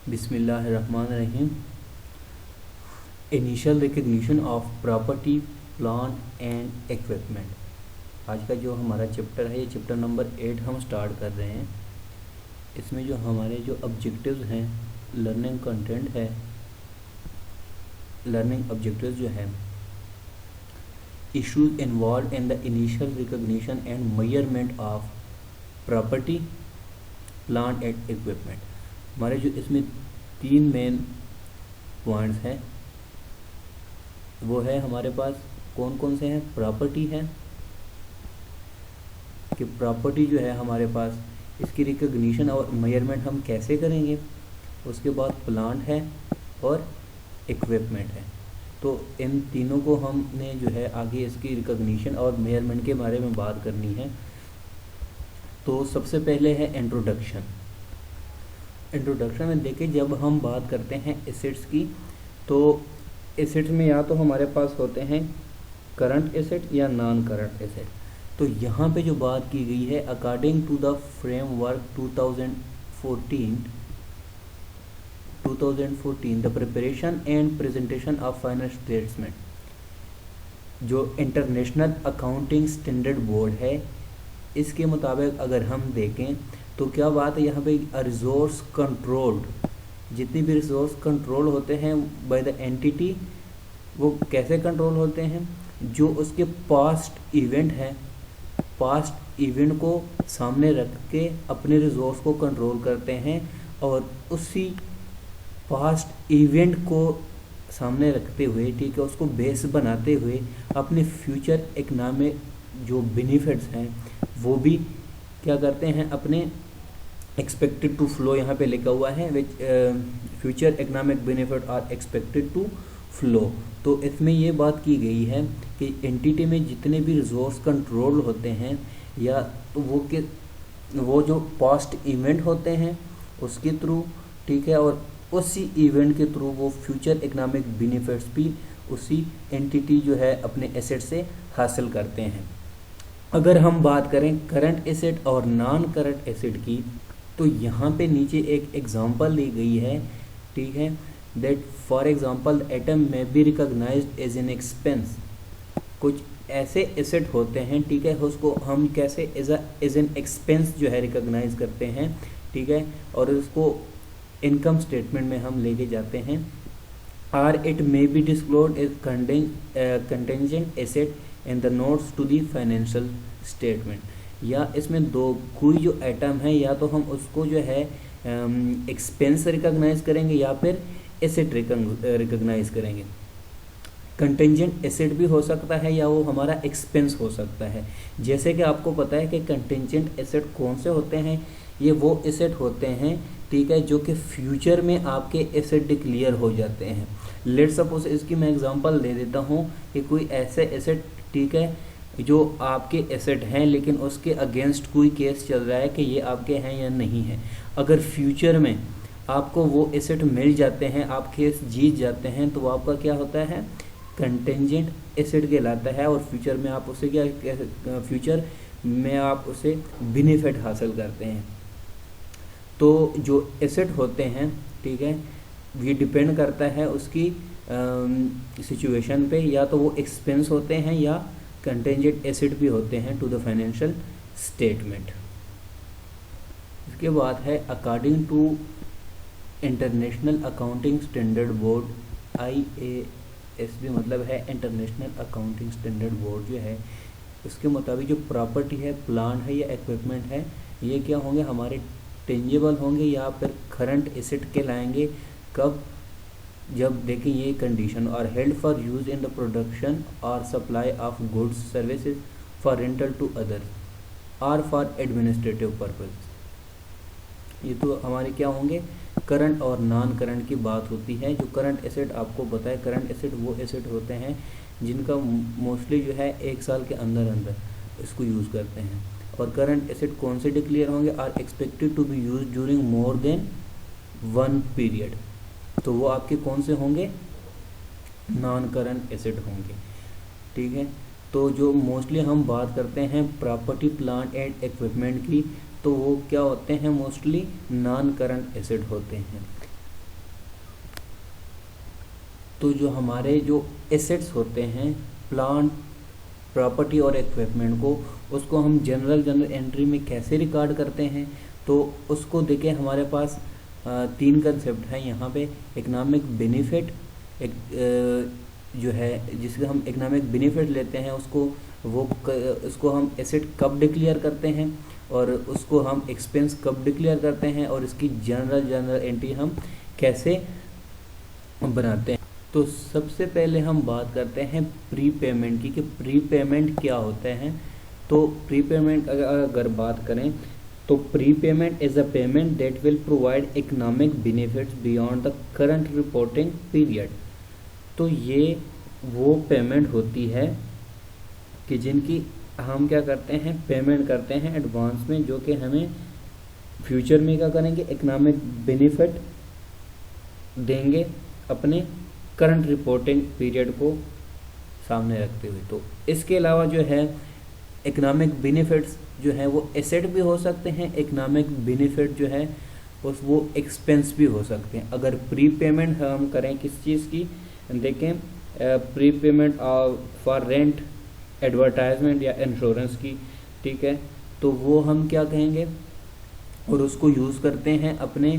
बिस्मिल्लाहिर्रहमानिर्रहीम। Initial recognition of property, plant and equipment. आज का जो हमारा चैप्टर है, ये चैप्टर नंबर 8 हम स्टार्ट कर रहे हैं। इसमें जो हमारे जो ऑब्जेक्टिव्स हैं, लर्निंग कंटेंट है, लर्निंग ऑब्जेक्टिव्स जो है, issues involve in the initial recognition and measurement of property, plant and equipment. हमारे जो इसमें 3 मेन पॉइंट्स हैं वो है हमारे पास कौन कौन से हैं। प्रॉपर्टी है कि प्रॉपर्टी जो है हमारे पास, इसकी रिकग्निशन और मेजरमेंट हम कैसे करेंगे। उसके बाद प्लांट है और इक्विपमेंट है। तो इन तीनों को हमने जो है आगे इसकी रिकग्निशन और मेजरमेंट के बारे में बात करनी है। तो सबसे पहले है इंट्रोडक्शन। इंट्रोडक्शन में देखिए, जब हम बात करते हैं एसेट्स की, तो एसेट्स में या तो हमारे पास होते हैं करंट एसेट या नॉन करंट एसेट। तो यहाँ पे जो बात की गई है, according to the framework 2014 the preparation and presentation of financial statement, जो इंटरनेशनल अकाउंटिंग स्टैंडर्ड बोर्ड है, इसके मुताबिक अगर हम देखें तो क्या बात है यहाँ पे, रिसोर्स कंट्रोल्ड, जितनी भी रिसोर्स कंट्रोल होते हैं बाय द एंटिटी, वो कैसे कंट्रोल होते हैं, जो उसके पास्ट इवेंट हैं, पास्ट इवेंट को सामने रख के अपने रिसोर्स को कंट्रोल करते हैं, और उसी पास्ट इवेंट को सामने रखते हुए, ठीक है, उसको बेस बनाते हुए अपने फ्यूचर इकोनॉमिक जो बेनिफिट्स हैं वो भी क्या करते हैं, अपने एक्सपेक्टेड टू फ्लो, यहाँ पे लिखा हुआ है which future economic benefit are expected to flow. तो इसमें ये बात की गई है कि एंटिटी में जितने भी रिसोर्स कंट्रोल होते हैं, या तो वो जो पास्ट इवेंट होते हैं उसके थ्रू, ठीक है, और उसी इवेंट के थ्रू वो फ्यूचर इकोनॉमिक बेनिफिट्स भी उसी एंटिटी जो है अपने एसेट से हासिल करते हैं। अगर हम बात करें करंट एसेट और नॉन करंट एसेट की, तो यहाँ पे नीचे एक एग्जांपल दी गई है, ठीक है, दैट फॉर एग्जांपल एटम में be recognised as an expense. कुछ ऐसे एसेट होते हैं, ठीक है, उसको हम कैसे एज एन एक्सपेंस जो है रिकॉग्नाइज करते हैं, ठीक है, और उसको इनकम स्टेटमेंट में हम लेके जाते हैं। Or it may be disclosed as contingent asset in the notes to the financial statement. या इसमें कोई जो आइटम है, या तो हम उसको जो है एक्सपेंस रिकॉग्नाइज करेंगे या फिर एसेट रिकॉग्नाइज करेंगे। कंटेंजेंट एसेट भी हो सकता है या वो हमारा एक्सपेंस हो सकता है। जैसे कि आपको पता है कि कंटेंजेंट एसेट कौन से होते हैं, ये वो एसेट होते हैं, ठीक है, जो कि फ्यूचर में आपके एसेट डिक्लेयर हो जाते हैं। लेट सपोज इसकी मैं एग्जांपल दे देता हूँ कि कोई ऐसे एसेट, ठीक है, जो आपके एसेट हैं लेकिन उसके अगेंस्ट कोई केस चल रहा है कि ये आपके हैं या नहीं है। अगर फ्यूचर में आपको वो एसेट मिल जाते हैं, आप केस जीत जाते हैं, तो वो आपका क्या होता है, कंटेंजेंट एसेट कहलाता है, और फ्यूचर में आप उसे फ्यूचर में आप उसे बेनिफिट हासिल करते हैं। तो जो एसेट होते हैं, ठीक है, ये डिपेंड करता है उसकी सिचुएशन पे, या तो वो एक्सपेंस होते हैं या कंटेंजेंट एसेट भी होते हैं टू द फाइनेंशियल स्टेटमेंट। इसके बाद है according to international accounting standard board, IASB मतलब है इंटरनेशनल अकाउंटिंग स्टैंडर्ड बोर्ड जो है, उसके मुताबिक जो प्रॉपर्टी है, प्लांट है या इक्विपमेंट है, ये क्या होंगे, हमारे टेंजेबल होंगे या फिर करंट एसेट के लाएंगे। कब, जब देखें ये कंडीशन, और held for use in the production और supply of goods services for rental to others और फॉर एडमिनिस्ट्रेटिव पर्पज। ये तो हमारे क्या होंगे, करंट और नॉन करंट की बात होती है। जो करंट एसेट आपको पता है, करंट एसेट वो एसेट होते हैं जिनका मोस्टली जो है 1 साल के अंदर अंदर इसको यूज़ करते हैं। और करंट एसेट कौन से डिक्लेयर होंगे, are expected to be use during more than 1 period. तो वो आपके कौन से होंगे, नॉन करंट एसेट होंगे, ठीक है। तो जो मोस्टली हम बात करते हैं प्रॉपर्टी, प्लांट एंड इक्विपमेंट की, तो वो क्या होते हैं, मोस्टली नॉन करंट एसेट होते हैं। तो जो हमारे जो एसेट्स होते हैं, प्लांट, प्रॉपर्टी और इक्विपमेंट को, उसको हम जनरल एंट्री में कैसे रिकॉर्ड करते हैं, तो उसको देखें हमारे पास तीन कंसेप्ट हैं यहाँ पे। इकोनॉमिक बेनिफिट, एक जो है जिसका हम इकोनॉमिक बेनिफिट लेते हैं उसको हम एसेट कब डिक्लेयर करते हैं, और उसको हम एक्सपेंस कब डिक्लेयर करते हैं, और इसकी जनरल एंट्री हम कैसे बनाते हैं। तो सबसे पहले हम बात करते हैं प्री पेमेंट की, कि प्री पेमेंट क्या होते हैं। तो प्री पेमेंट अगर बात करें तो pre payment is a payment that will provide economic benefits beyond the current reporting period. तो ये वो पेमेंट होती है कि जिनकी हम क्या करते हैं, पेमेंट करते हैं एडवांस में, जो कि हमें फ्यूचर में क्या करेंगे, इकोनॉमिक बेनिफिट देंगे अपने करंट रिपोर्टिंग पीरियड को सामने रखते हुए। तो इसके अलावा जो है इकोनॉमिक बेनिफिट्स जो है वो एसेट भी हो सकते हैं, इकोनॉमिक बेनिफिट जो है वो एक्सपेंस भी हो सकते हैं। अगर प्री पेमेंट हम करें किस चीज़ की, देखें pre payment for rent, advertisement या इंश्योरेंस की, ठीक है, तो वो हम क्या कहेंगे, और उसको यूज़ करते हैं अपने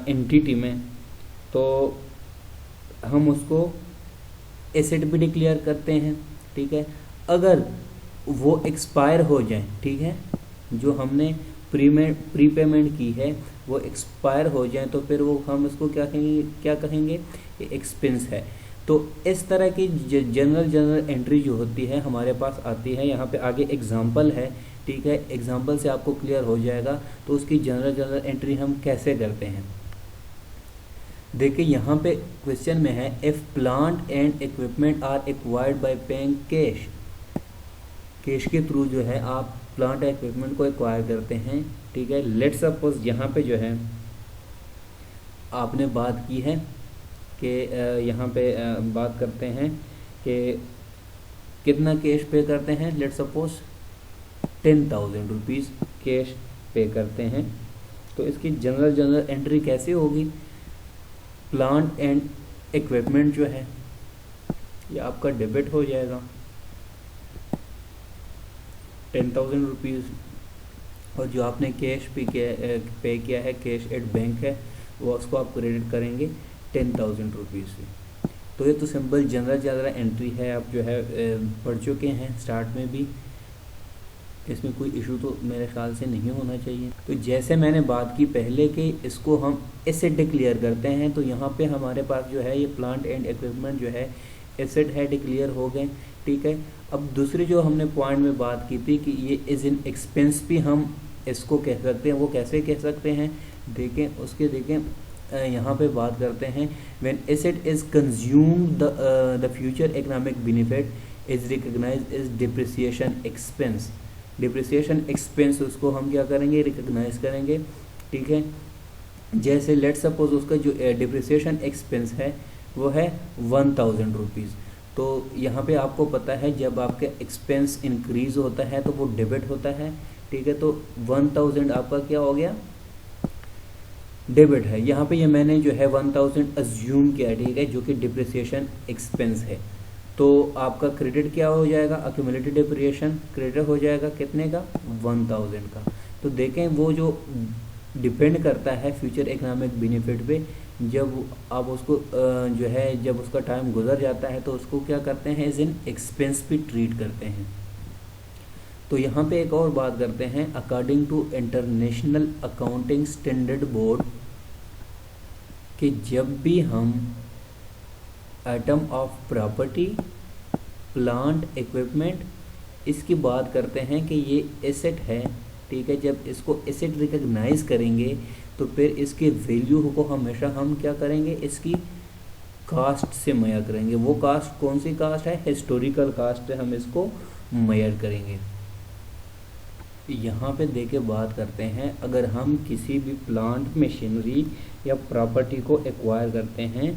एंटिटी में, तो हम उसको एसेट भी डिक्लेयर करते हैं, ठीक है। अगर वो एक्सपायर हो जाए, ठीक है, जो हमने प्री पेमेंट की है वो एक्सपायर हो जाए, तो फिर वो हम उसको क्या कहेंगे, ये एक्सपेंस है। तो इस तरह की जनरल एंट्री जो होती है हमारे पास आती है। यहाँ पे आगे एग्जांपल है, ठीक है, एग्जांपल से आपको क्लियर हो जाएगा तो उसकी जनरल एंट्री हम कैसे करते हैं। देखिए यहाँ पे क्वेश्चन में है, if plant and equipment are acquired by paying cash, cash के थ्रू जो है आप प्लांट या इक्विपमेंट को एक्वायर करते हैं, ठीक है। लेट्स सपोज यहाँ पे जो है आपने बात की है कि यहाँ पे बात करते हैं कि कितना कैश पे करते हैं, लेट्स सपोज 10,000 रुपीज़ कैश पे करते हैं। तो इसकी जनरल एंट्री कैसे होगी, प्लांट एंड इक्विपमेंट जो है ये आपका डेबिट हो जाएगा 10,000 रुपीज़, और जो आपने कैश पे किया है, कैश एट बैंक है, वो उसको आप क्रेडिट करेंगे 10,000 रुपीज़ से। तो ये तो सिंपल जनरल एंट्री है, आप जो है पढ़ चुके हैं स्टार्ट में भी, इसमें कोई इशू तो मेरे ख्याल से नहीं होना चाहिए। तो जैसे मैंने बात की पहले कि इसको हम एसेट डिक्लेयर करते हैं, तो यहाँ पे हमारे पास जो है ये प्लांट एंड इक्विपमेंट जो है एसेट है, डिक्लेयर हो गए, ठीक है। अब दूसरी जो हमने पॉइंट में बात की थी कि ये इज इन एक्सपेंस भी हम इसको कह सकते हैं, वो कैसे कह सकते हैं, देखें यहाँ पे बात करते हैं, when asset is consumed the future economic benefit is recognised as depreciation expense. Depreciation expense उसको हम क्या करेंगे, रिकॉग्नाइज करेंगे, ठीक है। जैसे लेट सपोज उसका जो डिप्रिसिएशन एक्सपेंस है वो है 1,000 रुपीज़। तो यहाँ पे आपको पता है जब आपका एक्सपेंस इंक्रीज होता है तो वो डेबिट होता है, ठीक है। तो 1,000 आपका क्या हो गया, डेबिट है। यहाँ पे ये मैंने जो है 1,000 अज्यूम किया, ठीक है, जो कि डिप्रिसिएशन एक्सपेंस है। तो आपका क्रेडिट क्या हो जाएगा, अक्यूमुलेटेड डिप्रिसिएशन क्रेडिट हो जाएगा कितने का, 1,000 का। तो देखें वो जो डिपेंड करता है फ्यूचर इकोनॉमिक बेनिफिट पे, जब आप उसको जो है जब उसका टाइम गुजर जाता है तो उसको क्या करते हैं, एज इन एक्सपेंस भी ट्रीट करते हैं। तो यहाँ पे एक और बात करते हैं, according to international accounting standard board, कि जब भी हम item of property, plant, equipment इसकी बात करते हैं कि ये एसेट है, ठीक है, जब इसको एसेट रिकॉग्नाइज करेंगे तो फिर इसके वैल्यू को हमेशा हम क्या करेंगे, इसकी कास्ट से मेजर करेंगे। वो कास्ट कौन सी कास्ट है, हिस्टोरिकल कास्ट से हम इसको मेजर करेंगे। यहाँ पे देखे बात करते हैं, अगर हम किसी भी प्लांट, मशीनरी या प्रॉपर्टी को एक्वायर करते हैं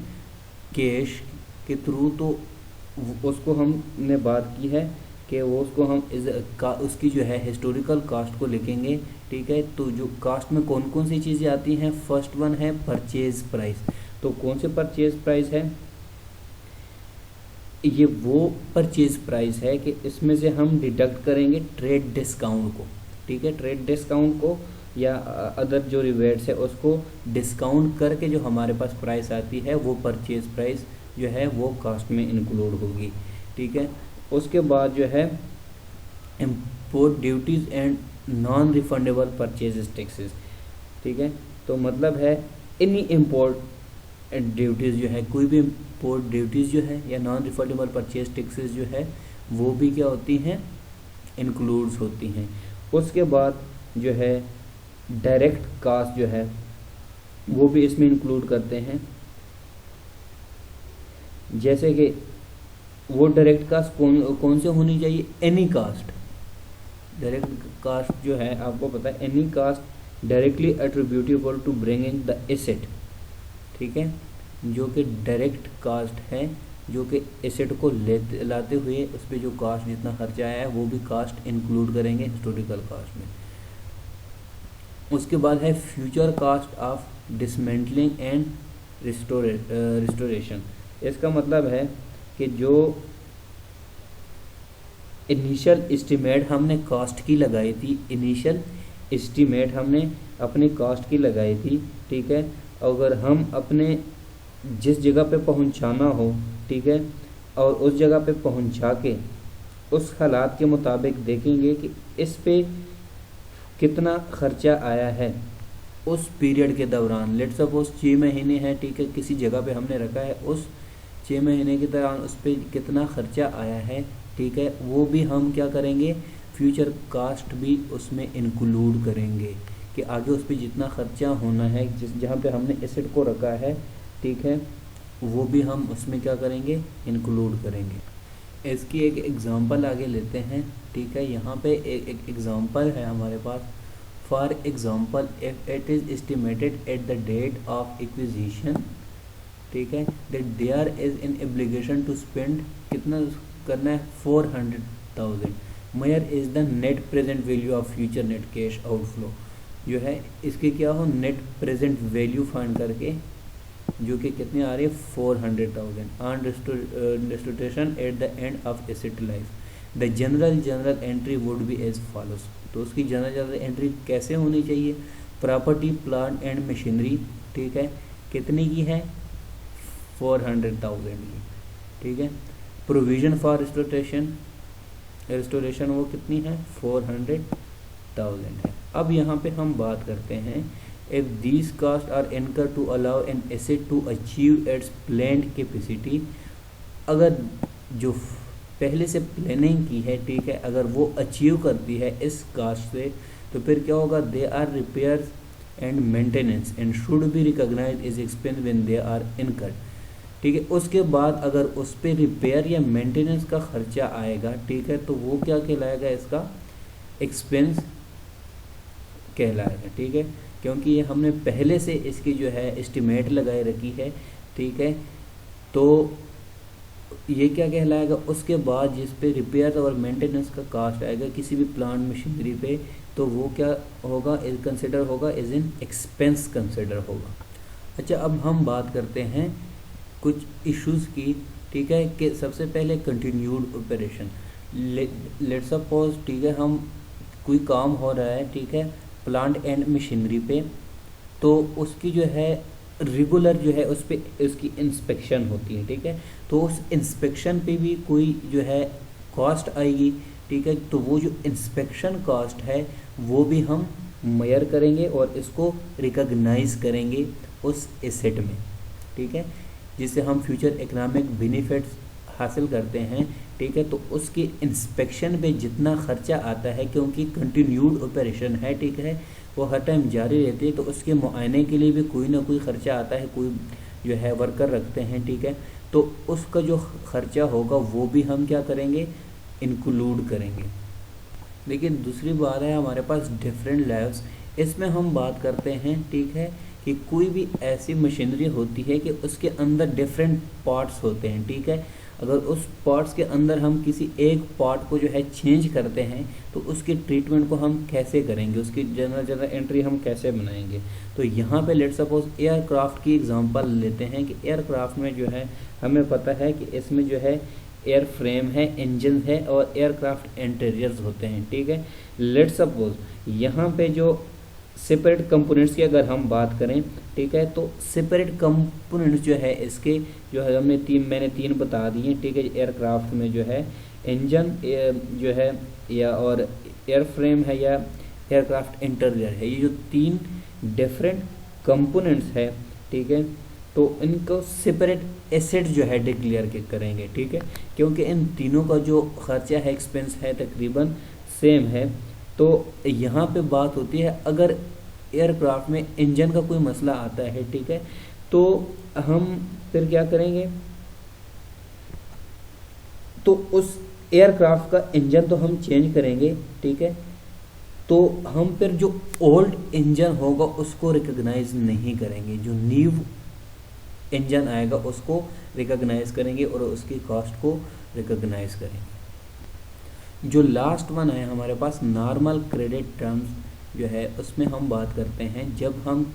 कैश के थ्रू, तो उसको हमने बात की है कि वो उसको हम उसकी जो है हिस्टोरिकल कास्ट को लिखेंगे, ठीक है। तो जो कास्ट में कौन कौन सी चीज़ें आती हैं, फर्स्ट वन है परचेज प्राइस। तो कौन से परचेज प्राइस है, ये वो परचेज प्राइस है कि इसमें से हम डिडक्ट करेंगे ट्रेड डिस्काउंट को, ठीक है, ट्रेड डिस्काउंट को या अदर जो रिवेट्स है उसको डिस्काउंट करके जो हमारे पास प्राइस आती है वो परचेज प्राइस जो है वो कॉस्ट में इंक्लूड होगी, ठीक है। उसके बाद जो है import duties and non refundable purchase taxes, ठीक है। तो मतलब है एनी इम्पोर्ट ड्यूटीज़ जो है, कोई भी इम्पोर्ट ड्यूटीज़ जो है या नॉन रिफंडेबल परचेज टैक्सेस जो है वो भी क्या होती हैं, इंक्लूड्स होती हैं। उसके बाद जो है डायरेक्ट कास्ट जो है वो भी इसमें इंक्लूड करते हैं, जैसे कि वो डायरेक्ट कास्ट कौन से होनी चाहिए, एनी कास्ट। डायरेक्ट कास्ट जो है आपको पता है any cost directly attributable to bringing the asset, ठीक है, जो कि डायरेक्ट कास्ट है, जो कि एसेट को लाते हुए उस पर जो कास्ट जितना खर्चा आया है वो भी कास्ट इंक्लूड करेंगे हिस्टोरिकल कास्ट में। उसके बाद है future cost of dismantling and restoration. इसका मतलब है कि जो इनिशियल एस्टीमेट हमने कास्ट की लगाई थी, इनिशियल एस्टीमेट हमने अपनी कास्ट की लगाई थी, ठीक है, अगर हम अपने जिस जगह पे पहुंचाना हो, ठीक है, और उस जगह पे पहुंचा के उस हालात के मुताबिक देखेंगे कि इस पे कितना खर्चा आया है उस पीरियड के दौरान। लेट सपोज 6 महीने हैं, ठीक है, किसी जगह पे हमने रखा है, उस 6 महीने के दौरान उस पर कितना खर्चा आया है, ठीक है, वो भी हम क्या करेंगे, फ्यूचर कास्ट भी उसमें इंक्लूड करेंगे कि आगे उस पर जितना खर्चा होना है जहाँ पे हमने एसेट को रखा है, ठीक है, वो भी हम उसमें क्या करेंगे, इंक्लूड करेंगे। इसकी एक एग्जांपल आगे लेते हैं, ठीक है। यहाँ पे एक एग्जांपल है हमारे पास। For example if it is estimated at the date of acquisition, ठीक है, that there is an obligation to spend, कितना करना है, 400,000। Measure is the net present value of future net cash outflow, जो है इसके क्या हो, नेट प्रेजेंट वैल्यू फाइंड करके जो कि कितनी आ रही है, 400,000 on distribution at the end of asset life. The general entry would be as follows. तो उसकी जनरल एंट्री कैसे होनी चाहिए, प्रॉपर्टी प्लांट एंड मशीनरी, ठीक है, कितनी की है, 400,000 की, ठीक है। प्रोविजन फॉर रिस्टोरेशन वो कितनी है, 400,000 है। अब यहाँ पे हम बात करते हैं, if these costs are incurred to allow an asset to achieve its planned capacity, अगर जो पहले से प्लानिंग की है, ठीक है, अगर वो अचीव करती है इस कास्ट से, तो फिर क्या होगा, they are repairs and maintenance and should be recognised as expense when they are incurred, ठीक है। उसके बाद अगर उस पर रिपेयर या मेंटेनेंस का खर्चा आएगा, ठीक है, तो वो क्या कहलाएगा, इसका एक्सपेंस कहलाएगा, ठीक है, क्योंकि ये हमने पहले से इसकी जो है एस्टिमेट लगाए रखी है, ठीक है। तो ये क्या कहलाएगा, उसके बाद जिस पे रिपेयर और मेंटेनेंस का कास्ट आएगा किसी भी प्लांट मशीनरी पे, तो वो क्या होगा, कंसिडर होगा एज एन एक्सपेंस कंसिडर होगा। अच्छा, अब हम बात करते हैं कुछ इश्यूज़ की, ठीक है, कि सबसे पहले कंटिन्यूड ऑपरेशन। लेट सपोज, ठीक है, हम कोई काम हो रहा है, ठीक है, प्लांट एंड मशीनरी पे, तो उसकी जो है रेगुलर जो है उस पर उसकी इंस्पेक्शन होती है, ठीक है, तो उस इंस्पेक्शन पे भी कोई जो है कॉस्ट आएगी, ठीक है, तो वो जो इंस्पेक्शन कॉस्ट है वो भी हम मेयर करेंगे और इसको रिकॉग्नाइज करेंगे उस एसेट में, ठीक है, जिससे हम फ्यूचर इकोनॉमिक बेनिफिट्स हासिल करते हैं, ठीक है। तो उसकी इंस्पेक्शन पे जितना खर्चा आता है, क्योंकि कंटिन्यूड ऑपरेशन है, ठीक है, वो हर टाइम जारी रहती है, तो उसके मुआयने के लिए भी कोई ना कोई खर्चा आता है, कोई जो है वर्कर रखते हैं, ठीक है, तो उसका जो खर्चा होगा वो भी हम क्या करेंगे, इंक्लूड करेंगे। लेकिन दूसरी बात है हमारे पास डिफरेंट लेवल्स, इसमें हम बात करते हैं, ठीक है, कि कोई भी ऐसी मशीनरी होती है कि उसके अंदर डिफरेंट पार्ट्स होते हैं, ठीक है, अगर उस पार्ट्स के अंदर हम किसी एक पार्ट को जो है चेंज करते हैं, तो उसके ट्रीटमेंट को हम कैसे करेंगे, उसकी जनरल एंट्री हम कैसे बनाएंगे। तो यहाँ पे लेट सपोज एयरक्राफ्ट की एग्जांपल लेते हैं कि एयरक्राफ्ट में जो है हमें पता है कि इसमें जो है एयर फ्रेम है, इंजन है और एयरक्राफ्ट इंटीरियर्स होते हैं। ठीक है, लेट्स सपोज यहाँ पे जो सेपरेट कंपोनेंट्स की अगर हम बात करें, ठीक है, तो सेपरेट कंपोनेंट्स जो है इसके जो है मैंने तीन बता दिए। ठीक है, एयरक्राफ्ट में जो है इंजन जो है या और एयर फ्रेम है या एयरक्राफ्ट इंटीरियर है, ये जो तीन डिफरेंट कंपोनेंट्स है, ठीक है, तो इनको सेपरेट एसेट जो है डिक्लेयर करेंगे। ठीक है, क्योंकि इन तीनों का जो खर्चा है, एक्सपेंस है, तकरीबन सेम है। तो यहाँ पे बात होती है अगर एयरक्राफ्ट में इंजन का कोई मसला आता है, ठीक है, तो हम फिर क्या करेंगे, तो उस एयरक्राफ्ट का इंजन तो हम चेंज करेंगे। ठीक है, तो हम फिर जो ओल्ड इंजन होगा उसको रिकॉग्नाइज नहीं करेंगे, जो न्यू इंजन आएगा उसको रिकॉग्नाइज करेंगे और उसकी कॉस्ट को रिकॉग्नाइज करेंगे। जो लास्ट वन है हमारे पास नॉर्मल क्रेडिट टर्म्स जो है, उसमें हम बात करते हैं जब हम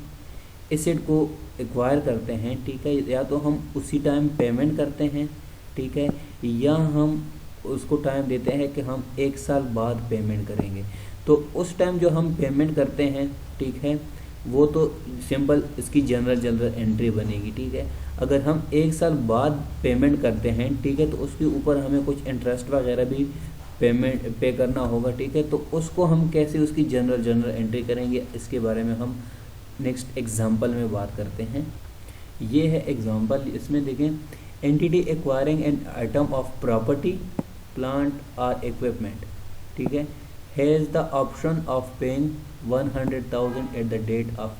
एसेट को एक्वायर करते हैं, ठीक है, या तो हम उसी टाइम पेमेंट करते हैं, ठीक है, या हम उसको टाइम देते हैं कि हम 1 साल बाद पेमेंट करेंगे। तो उस टाइम जो हम पेमेंट करते हैं, ठीक है, वो तो सिंपल इसकी जनरल एंट्री बनेगी। ठीक है, अगर हम 1 साल बाद पेमेंट करते हैं, ठीक है, तो उसके ऊपर हमें कुछ इंटरेस्ट वगैरह भी पे करना होगा। ठीक है, तो उसको हम कैसे उसकी जनरल एंट्री करेंगे, इसके बारे में हम नेक्स्ट एग्जांपल में बात करते हैं। ये है एग्जांपल, इसमें देखें, entity acquiring an item of property, plant और इक्विपमेंट, ठीक है, has the option of paying 100,000 at the date of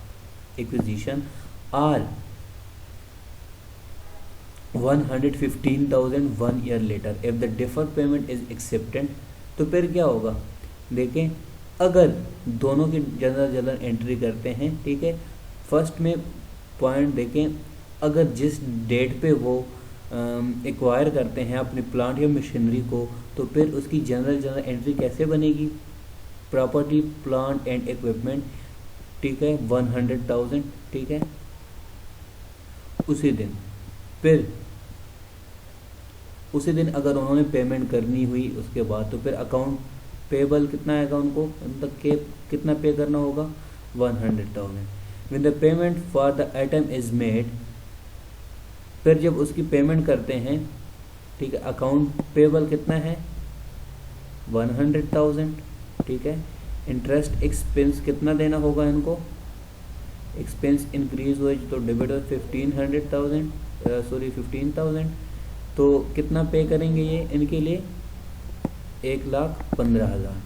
acquisition or 115,000 1 year later if the deferred payment is accepted। तो फिर क्या होगा, देखें, अगर दोनों की जनरल एंट्री करते हैं, ठीक है, फर्स्ट में पॉइंट देखें, अगर जिस डेट पे वो एक्वायर करते हैं अपनी प्लांट या मशीनरी को, तो फिर उसकी जनरल एंट्री कैसे बनेगी, प्रॉपर्टी, प्लांट एंड इक्विपमेंट, ठीक है, 100,000, ठीक है, उसी दिन। फिर उसी दिन अगर उन्होंने पेमेंट करनी हुई उसके बाद, तो फिर अकाउंट पेबल कितना आएगा, उनको मतलब के कितना पे करना होगा, 100,000। When the payment for the item is made, फिर जब उसकी पेमेंट करते हैं, ठीक है, अकाउंट पेबल कितना है, 100,000, ठीक है, इंटरेस्ट एक्सपेंस कितना देना होगा इनको, एक्सपेंस इंक्रीज हुए तो डेबिट 15,000, तो कितना पे करेंगे ये इनके लिए, 1,15,000।